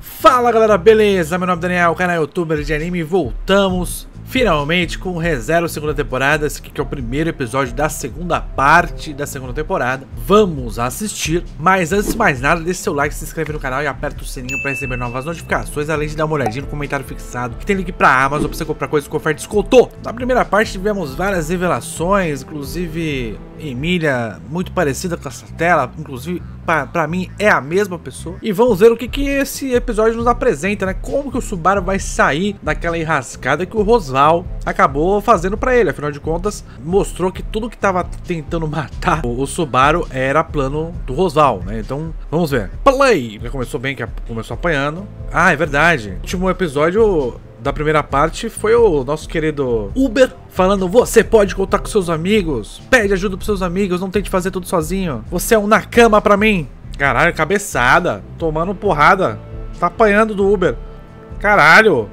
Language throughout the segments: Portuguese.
Fala galera, beleza? Meu nome é Daniel, canal youtuber de anime, e voltamos finalmente com o ReZero segunda temporada. Esse aqui que é o primeiro episódio da segunda parte da segunda temporada. Vamos assistir, mas antes de mais nada, deixe seu like, se inscreve no canal e aperta o sininho para receber novas notificações, além de dar uma olhadinha no comentário fixado que tem link pra Amazon pra você comprar coisas com oferta e desconto. Na primeira parte tivemos várias revelações, inclusive Emília muito parecida com essa tela, inclusive pra mim é a mesma pessoa. E vamos ver o que esse episódio nos apresenta, né? Como que o Subaru vai sair daquela enrascada que o Rosval acabou fazendo pra ele. Afinal de contas, mostrou que tudo que tava tentando matar o Subaru era plano do Rosval, né? Então, vamos ver. Play! Já começou bem, que começou apanhando. Ah, é verdade. O último episódio da primeira parte foi o nosso querido Uber falando: você pode contar com seus amigos, pede ajuda pros seus amigos, não tente fazer tudo sozinho, você é um nakama pra mim. Caralho, cabeçada, tomando porrada, tá apanhando do Uber, caralho,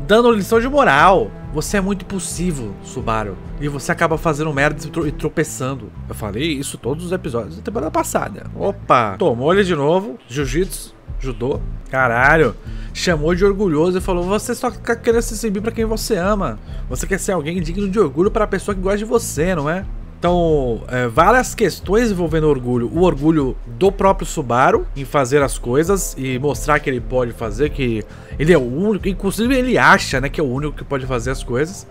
dando lição de moral. Você é muito impulsivo, Subaru, e você acaba fazendo merda e tropeçando. Eu falei isso todos os episódios da temporada passada. Opa, tomou ele de novo, jiu-jitsu, judô, caralho. Chamou de orgulhoso e falou: você só tá querendo se exibir pra quem você ama. Você quer ser alguém digno de orgulho para a pessoa que gosta de você, não é? Então, várias questões envolvendo orgulho. O orgulho do próprio Subaru em fazer as coisas e mostrar que ele pode fazer, que ele é o único, inclusive ele acha, né, que é o único que pode fazer as coisas.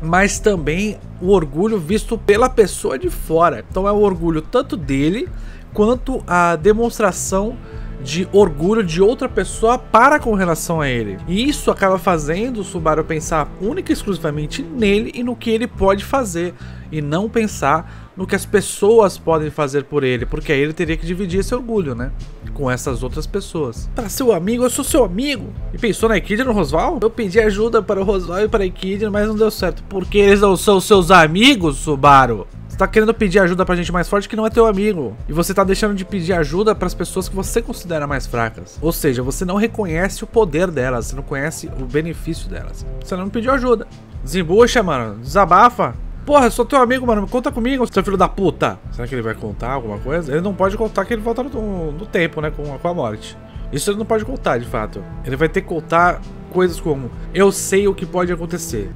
Mas também o orgulho visto pela pessoa de fora. Então é o orgulho tanto dele quanto a demonstração de orgulho de outra pessoa para com relação a ele. E isso acaba fazendo o Subaru pensar única e exclusivamente nele e no que ele pode fazer, e não pensar no que as pessoas podem fazer por ele, porque aí ele teria que dividir esse orgulho, né, com essas outras pessoas. Para seu amigo, eu sou seu amigo. E pensou na Ekidna e no Rosval? Eu pedi ajuda para o Rosval e para a Ekidna, mas não deu certo. Porque eles não são seus amigos, Subaru? Tá querendo pedir ajuda pra gente mais forte que não é teu amigo. E você tá deixando de pedir ajuda pras pessoas que você considera mais fracas. Ou seja, você não reconhece o poder delas, você não conhece o benefício delas. Você não pediu ajuda. Desembucha, mano. Desabafa. Porra, eu sou teu amigo, mano. Conta comigo, seu filho da puta. Será que ele vai contar alguma coisa? Ele não pode contar que ele volta no tempo, né? Com a morte. Isso ele não pode contar, de fato. Ele vai ter que contar coisas como: eu sei o que pode acontecer.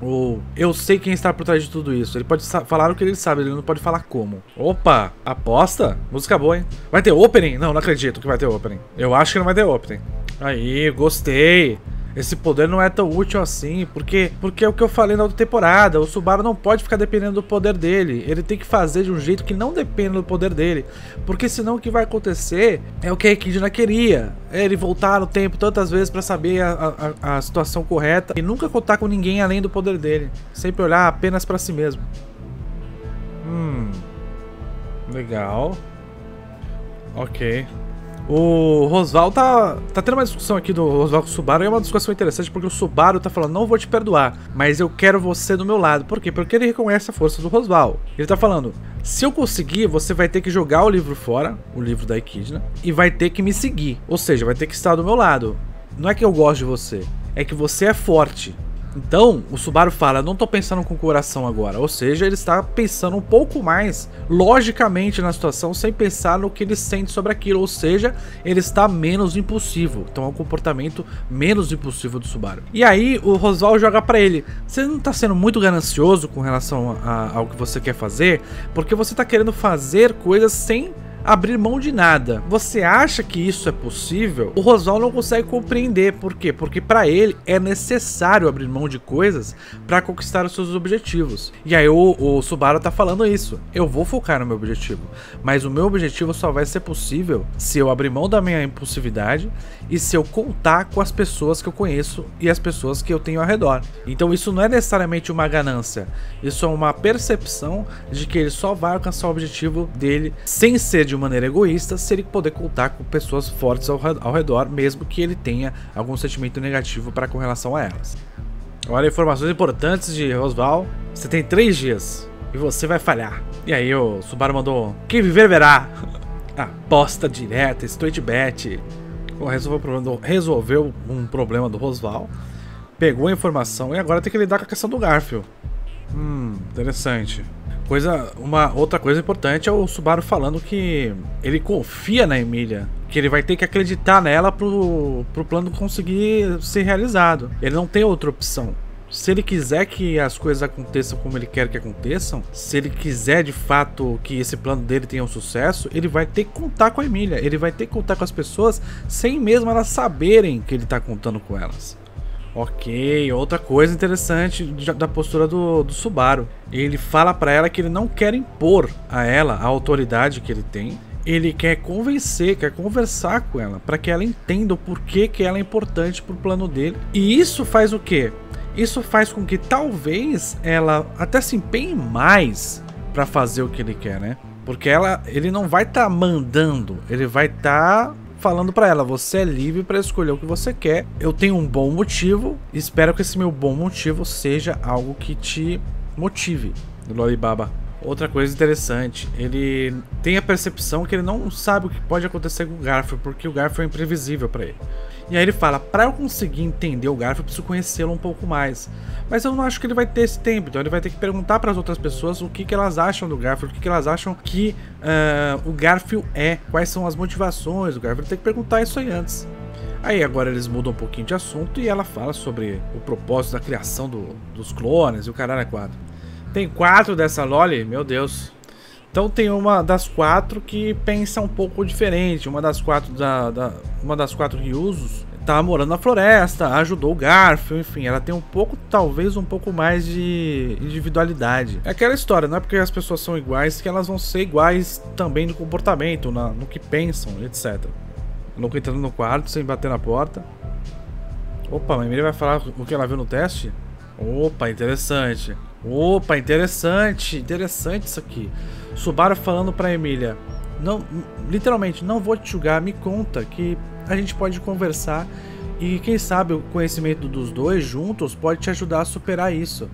Ou eu sei quem está por trás de tudo isso. Ele pode falar o que ele sabe, ele não pode falar como. Opa, aposta? Música boa, hein? Vai ter opening? Não, não acredito que vai ter opening. Eu acho que não vai ter opening. Aí, gostei. Esse poder não é tão útil assim, porque é o que eu falei na outra temporada. O Subaru não pode ficar dependendo do poder dele. Ele tem que fazer de um jeito que não dependa do poder dele, porque senão o que vai acontecer é o que a Ekidna queria. É ele voltar no tempo tantas vezes pra saber a situação correta e nunca contar com ninguém além do poder dele. Sempre olhar apenas pra si mesmo. Legal. Ok. O Rosval tá tendo uma discussão aqui do Rosval com o Subaru, e é uma discussão interessante porque o Subaru tá falando: não vou te perdoar, mas eu quero você do meu lado. Por quê? Porque ele reconhece a força do Rosval. Ele tá falando: se eu conseguir, você vai ter que jogar o livro fora, o livro da Ekidna, e vai ter que me seguir. Ou seja, vai ter que estar do meu lado. Não é que eu gosto de você, é que você é forte. Então, o Subaru fala: eu não tô pensando com o coração agora. Ou seja, ele está pensando um pouco mais logicamente na situação, sem pensar no que ele sente sobre aquilo. Ou seja, ele está menos impulsivo. Então é um comportamento menos impulsivo do Subaru. E aí o Rosval joga pra ele: você não tá sendo muito ganancioso com relação ao que você quer fazer? Porque você tá querendo fazer coisas sem abrir mão de nada. Você acha que isso é possível? O Rosval não consegue compreender. Por quê? Porque pra ele é necessário abrir mão de coisas pra conquistar os seus objetivos. E aí o Subaru tá falando isso: eu vou focar no meu objetivo, mas o meu objetivo só vai ser possível se eu abrir mão da minha impulsividade e se eu contar com as pessoas que eu conheço e as pessoas que eu tenho ao redor. Então isso não é necessariamente uma ganância, isso é uma percepção de que ele só vai alcançar o objetivo dele sem ser de maneira egoísta, se ele poder contar com pessoas fortes ao redor, mesmo que ele tenha algum sentimento negativo para com relação a elas. Olha, informações importantes de Rosval: você tem 3 dias e você vai falhar. E aí o Subaru mandou: quem viver verá. Aposta direta, straight bet. Resolveu um problema do Rosval, pegou a informação e agora tem que lidar com a questão do Garfield. Interessante. Uma outra coisa importante é o Subaru falando que ele confia na Emília, que ele vai ter que acreditar nela pro plano conseguir ser realizado. Ele não tem outra opção. Se ele quiser que as coisas aconteçam como ele quer que aconteçam, se ele quiser de fato que esse plano dele tenha um sucesso, ele vai ter que contar com a Emília, ele vai ter que contar com as pessoas sem mesmo elas saberem que ele tá contando com elas. Ok, outra coisa interessante da postura do Subaru. Ele fala pra ela que ele não quer impor a ela a autoridade que ele tem. Ele quer convencer, quer conversar com ela, para que ela entenda o porquê que ela é importante pro plano dele. E isso faz o quê? Isso faz com que talvez ela até se empenhe mais para fazer o que ele quer, né? Porque ele não vai estar mandando, ele vai estar falando para ela: você é livre para escolher o que você quer. Eu tenho um bom motivo, espero que esse meu bom motivo seja algo que te motive, Lolibaba. Outra coisa interessante, ele tem a percepção que ele não sabe o que pode acontecer com o Garfield, porque o Garfield é imprevisível para ele. E aí ele fala: para eu conseguir entender o Garfield, eu preciso conhecê-lo um pouco mais. Mas eu não acho que ele vai ter esse tempo, então ele vai ter que perguntar para as outras pessoas o que elas acham do Garfield, o que elas acham que o Garfield é, quais são as motivações do Garfield. Tem que perguntar isso aí antes. Aí agora eles mudam um pouquinho de assunto e ela fala sobre o propósito da criação dos clones e o caralho é 4. Tem 4 dessa Loli? Meu Deus. Então tem uma das 4 que pensa um pouco diferente. Uma das 4 Ryuzos tá morando na floresta, ajudou o Garfield, enfim, ela tem um pouco, talvez um pouco mais de individualidade. É aquela história, não é porque as pessoas são iguais que elas vão ser iguais também no comportamento, no que pensam, etc. Louco entrando no quarto sem bater na porta. Opa, a Emília vai falar o que ela viu no teste? Opa, interessante. Opa, interessante. Interessante isso aqui. Subaru falando pra Emília: não, literalmente, não vou te julgar, me conta que a gente pode conversar e quem sabe o conhecimento dos dois juntos pode te ajudar a superar isso.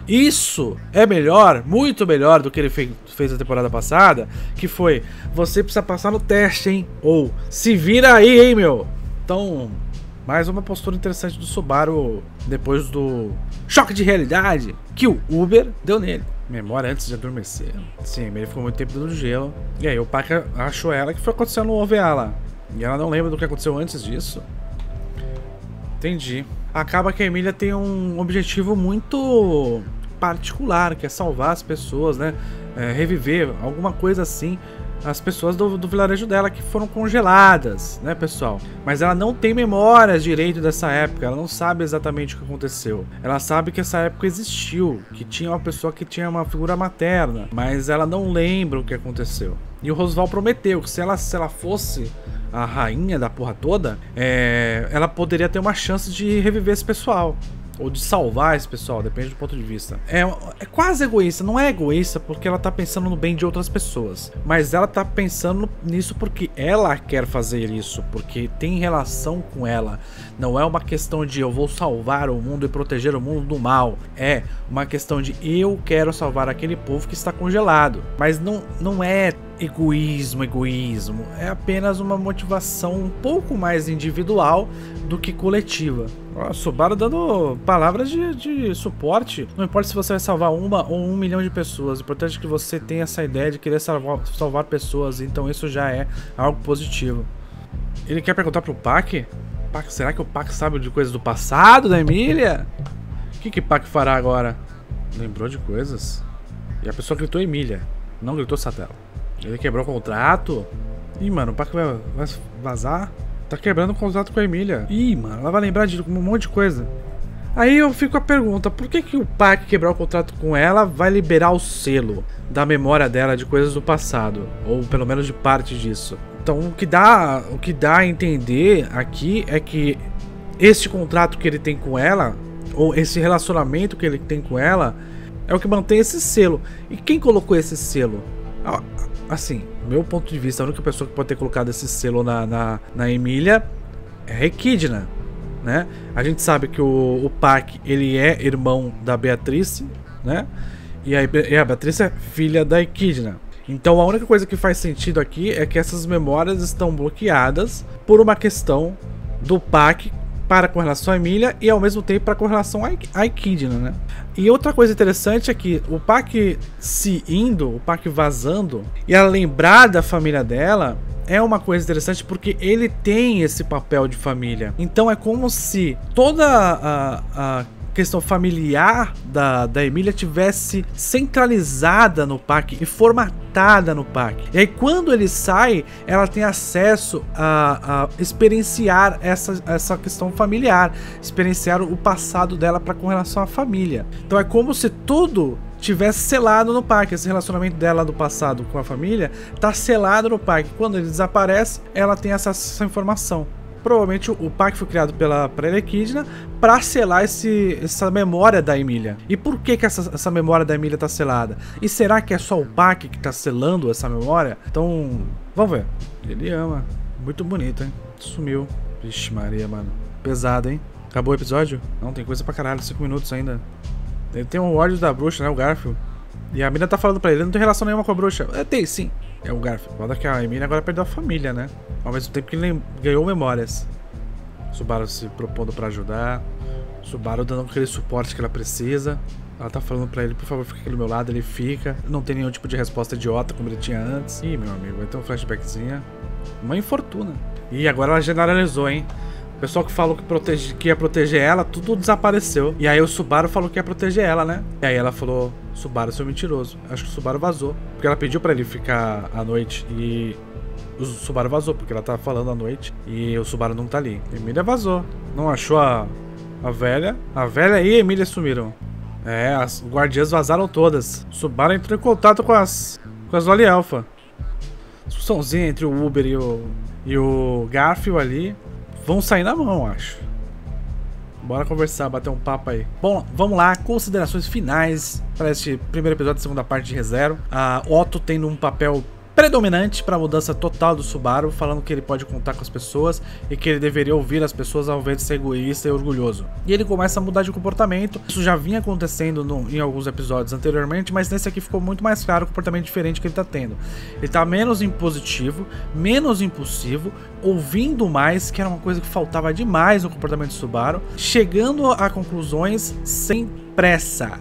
Isso é melhor, muito melhor do que ele fez na temporada passada, que foi: você precisa passar no teste, hein? Ou se vira aí, hein, meu? Então, mais uma postura interessante do Subaru depois do choque de realidade que o Uber deu nele. Memória antes de adormecer. Sim, ele ficou muito tempo dentro do gelo. E aí o Parker achou ela, que foi acontecendo no OVA lá. E ela não lembra do que aconteceu antes disso. Entendi. Acaba que a Emília tem um objetivo muito particular, que é salvar as pessoas, né? Reviver, alguma coisa assim. As pessoas do vilarejo dela que foram congeladas, né, pessoal? Mas ela não tem memórias direito dessa época, ela não sabe exatamente o que aconteceu. Ela sabe que essa época existiu, que tinha uma pessoa que tinha uma figura materna, mas ela não lembra o que aconteceu. E o Rosval prometeu que se ela fosse a rainha da porra toda, ela poderia ter uma chance de reviver esse pessoal. Ou de salvar esse pessoal, depende do ponto de vista. É quase egoísta, não é egoísta porque ela tá pensando no bem de outras pessoas. Mas ela tá pensando nisso porque ela quer fazer isso, porque tem relação com ela. Não é uma questão de eu vou salvar o mundo e proteger o mundo do mal. É uma questão de eu quero salvar aquele povo que está congelado. Mas não é egoísmo. É apenas uma motivação um pouco mais individual do que coletiva. O Subaru dando palavras de suporte. Não importa se você vai salvar uma ou 1 milhão de pessoas. O importante é que você tenha essa ideia de querer salvar pessoas. Então isso já é algo positivo. Ele quer perguntar pro Pac? Será que o Pac sabe de coisas do passado da Emília? O que o Pac fará agora? Lembrou de coisas? E a pessoa gritou Emília, não gritou Satela. Ele quebrou o contrato? Ih, mano, o Pac vai vazar? Tá quebrando o contrato com a Emília. Ih, mano, ela vai lembrar de um monte de coisa. Aí eu fico a pergunta: por que o Pac quebrar o contrato com ela vai liberar o selo da memória dela de coisas do passado? Ou pelo menos de parte disso. Então o que dá a entender aqui é que este contrato que ele tem com ela, ou esse relacionamento que ele tem com ela, é o que mantém esse selo. E quem colocou esse selo? Assim, meu ponto de vista, a única pessoa que pode ter colocado esse selo na Emília é a Equidna, né? A gente sabe que o Pac, ele é irmão da Beatrice, né? E a Beatrice é filha da Equidna. Então a única coisa que faz sentido aqui é que essas memórias estão bloqueadas por uma questão do Pac para com relação à Emília e ao mesmo tempo para com relação à Equidna, né? E outra coisa interessante é que o Pac o Pac vazando e ela lembrar da família dela é uma coisa interessante porque ele tem esse papel de família. Então é como se toda a questão familiar da Emília tivesse centralizada no Pac e formatada no Pac. E aí quando ele sai, ela tem acesso a experienciar essa questão familiar, experienciar o passado dela com relação à família. Então é como se tudo tivesse selado no Pac. Esse relacionamento dela do passado com a família tá selado no Pac. Quando ele desaparece, ela tem acesso a essa informação. Provavelmente o Pac foi criado pela Equidna para selar essa memória da Emília. E por que essa memória da Emília tá selada? E será que é só o Pac que tá selando essa memória? Então, vamos ver. Ele ama. Muito bonito, hein? Sumiu. Vixe Maria, mano. Pesado, hein? Acabou o episódio? Não, tem coisa pra caralho. 5 minutos ainda. Ele tem um ódio da bruxa, né? O Garfield. E a Emília tá falando pra ele, não tem relação nenhuma com a bruxa. Tem, sim. É o Garfield. Foda que a Emília agora perdeu a família, né? Ao mesmo tempo que ele ganhou memórias. Subaru se propondo pra ajudar. Subaru dando aquele suporte que ela precisa. Ela tá falando pra ele, por favor, fica aqui do meu lado. Ele fica. Não tem nenhum tipo de resposta idiota como ele tinha antes. Ih, meu amigo, vai ter um flashbackzinha. Uma infortuna. E agora ela generalizou, hein? O pessoal que falou que ia proteger ela, tudo desapareceu. E aí o Subaru falou que ia proteger ela, né? E aí ela falou, Subaru, seu mentiroso. Acho que o Subaru vazou. Porque ela pediu pra ele ficar à noite e o Subaru vazou, porque ela tava falando à noite e o Subaru não tá ali. Emília vazou. Não achou a velha. A velha e a Emília sumiram. É, as guardiãs vazaram todas. O Subaru entrou em contato com as Loli Alpha. Discussãozinha entre o Uber e o Garfield ali. Vão sair na mão, acho. Bora conversar, bater um papo aí. Bom, vamos lá, considerações finais para este primeiro episódio da segunda parte de ReZero. A Otto tendo um papel predominante para a mudança total do Subaru, falando que ele pode contar com as pessoas e que ele deveria ouvir as pessoas ao invés de ser egoísta e orgulhoso. E ele começa a mudar de comportamento. Isso já vinha acontecendo em alguns episódios anteriormente, mas nesse aqui ficou muito mais claro o comportamento diferente que ele tá tendo. Ele tá menos impositivo, menos impulsivo, ouvindo mais, que era uma coisa que faltava demais no comportamento do Subaru, chegando a conclusões sem pressa.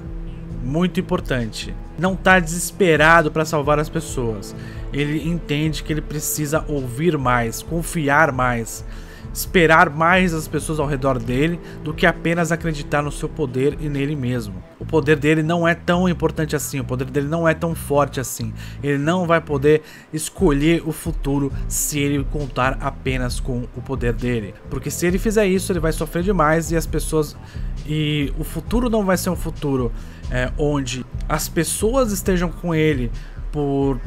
Muito importante. Não tá desesperado para salvar as pessoas. Ele entende que ele precisa ouvir mais, confiar mais, esperar mais as pessoas ao redor dele do que apenas acreditar no seu poder e nele mesmo. O poder dele não é tão importante assim, o poder dele não é tão forte assim. Ele não vai poder escolher o futuro se ele contar apenas com o poder dele. Porque se ele fizer isso, ele vai sofrer demais e as pessoas... E o futuro não vai ser um futuro onde as pessoas estejam com ele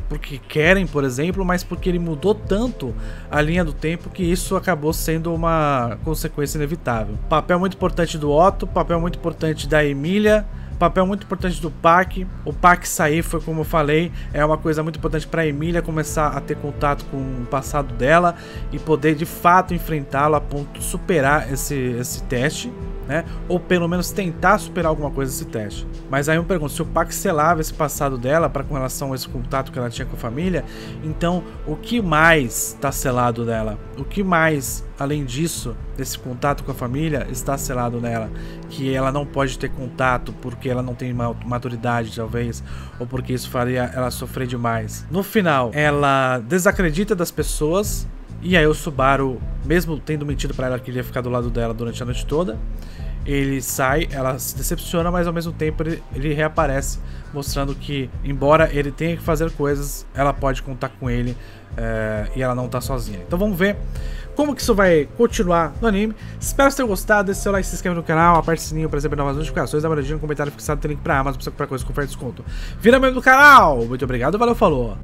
porque querem, por exemplo, mas porque ele mudou tanto a linha do tempo que isso acabou sendo uma consequência inevitável. Papel muito importante do Otto, papel muito importante da Emília, papel muito importante do Pac. O Pac sair foi, como eu falei, é uma coisa muito importante para a Emília começar a ter contato com o passado dela e poder de fato enfrentá-lo a ponto de superar esse teste, né? Ou pelo menos tentar superar alguma coisa desse teste. Mas aí eu me pergunto, se o Pac selava esse passado dela com relação a esse contato que ela tinha com a família, então o que mais está selado nela? O que mais, além disso, desse contato com a família, está selado nela? Que ela não pode ter contato porque ela não tem maturidade, talvez, ou porque isso faria ela sofrer demais. No final, ela desacredita das pessoas. E aí o Subaru, mesmo tendo mentido pra ela que ele ia ficar do lado dela durante a noite toda, ele sai, ela se decepciona, mas ao mesmo tempo ele reaparece, mostrando que, embora ele tenha que fazer coisas, ela pode contar com ele e ela não tá sozinha. Então vamos ver como que isso vai continuar no anime. Espero que vocês tenham gostado. Deixe seu like, se inscreve no canal, aperte o sininho para receber novas notificações, dá uma olhadinha no comentário fixado, tem link pra Amazon, pra comprar coisa com oferta e desconto. Vira membro do canal! Muito obrigado, valeu, falou!